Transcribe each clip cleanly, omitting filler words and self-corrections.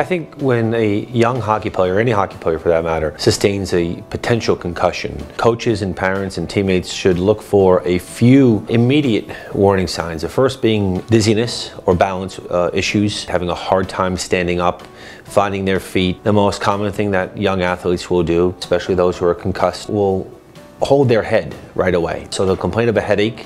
I think when a young hockey player, any hockey player for that matter, sustains a potential concussion, coaches and parents and teammates should look for a few immediate warning signs. The first being dizziness or balance issues, having a hard time standing up, finding their feet. The most common thing that young athletes will do, especially those who are concussed, will hold their head right away. So they'll complain of a headache.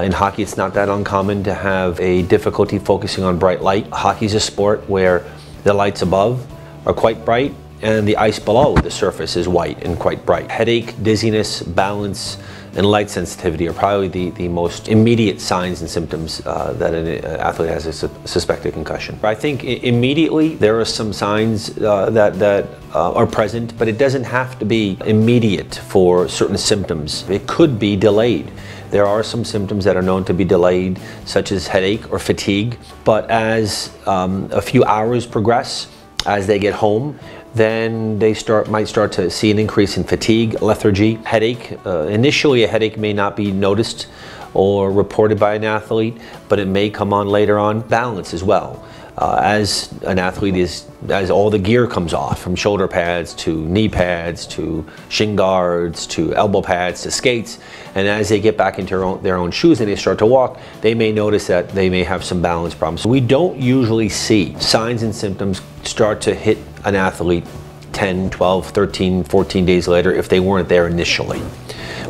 In hockey, it's not that uncommon to have a difficulty focusing on bright light. Hockey's a sport where the lights above are quite bright and the ice below the surface is white and quite bright. Headache, dizziness, balance, and light sensitivity are probably the most immediate signs and symptoms that an athlete has a suspected concussion. I think immediately there are some signs that are present, but it doesn't have to be immediate for certain symptoms. It could be delayed. There are some symptoms that are known to be delayed, such as headache or fatigue, but as a few hours progress, as they get home, then they might start to see an increase in fatigue, lethargy, headache. Initially, a headache may not be noticed or reported by an athlete, but it may come on later on. Balance as well. As an athlete as all the gear comes off, from shoulder pads to knee pads to shin guards to elbow pads to skates, and as they get back into their own shoes and they start to walk, they may notice that they may have some balance problems. We don't usually see signs and symptoms start to hit an athlete 10, 12, 13, 14 days later if they weren't there initially.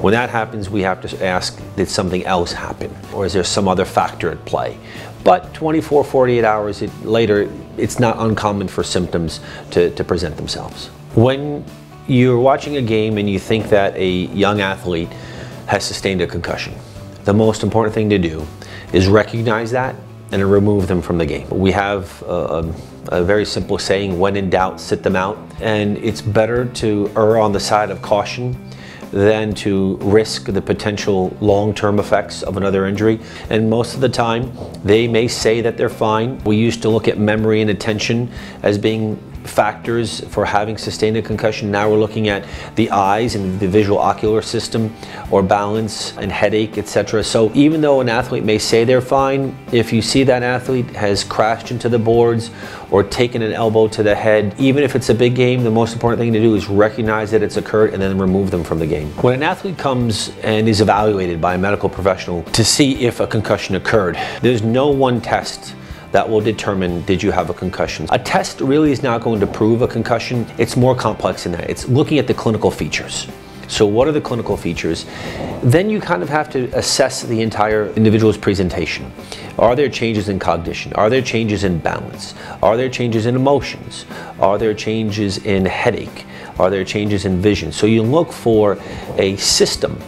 When that happens, we have to ask, did something else happen? Or is there some other factor at play? But 24, 48 hours later, it's not uncommon for symptoms to present themselves. When you're watching a game and you think that a young athlete has sustained a concussion, the most important thing to do is recognize that and remove them from the game. We have a very simple saying, when in doubt, sit them out. And it's better to err on the side of caution than to risk the potential long-term effects of another injury. And most of the time, they may say that they're fine. We used to look at memory and attention as being factors for having sustained a concussion. Now we're looking at the eyes and the visual ocular system, or balance and headache, etc. So even though an athlete may say they're fine, if you see that athlete has crashed into the boards or taken an elbow to the head, even if it's a big game, the most important thing to do is recognize that it's occurred and then remove them from the game. When an athlete comes and is evaluated by a medical professional to see if a concussion occurred, there's no one test that will determine, did you have a concussion? A test really is not going to prove a concussion. It's more complex than that. It's looking at the clinical features. So what are the clinical features? Then you kind of have to assess the entire individual's presentation. Are there changes in cognition? Are there changes in balance? Are there changes in emotions? Are there changes in headache? Are there changes in vision? So you look for a system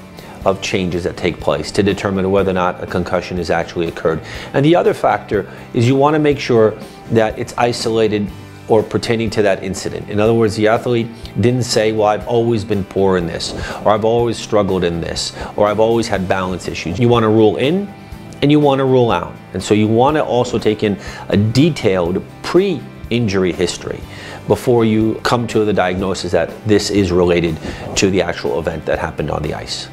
of changes that take place to determine whether or not a concussion has actually occurred. And the other factor is you want to make sure that it's isolated or pertaining to that incident. In other words, the athlete didn't say, well, I've always been poor in this, or I've always struggled in this, or I've always had balance issues. You want to rule in and you want to rule out. And so you want to also take in a detailed pre-injury history before you come to the diagnosis that this is related to the actual event that happened on the ice.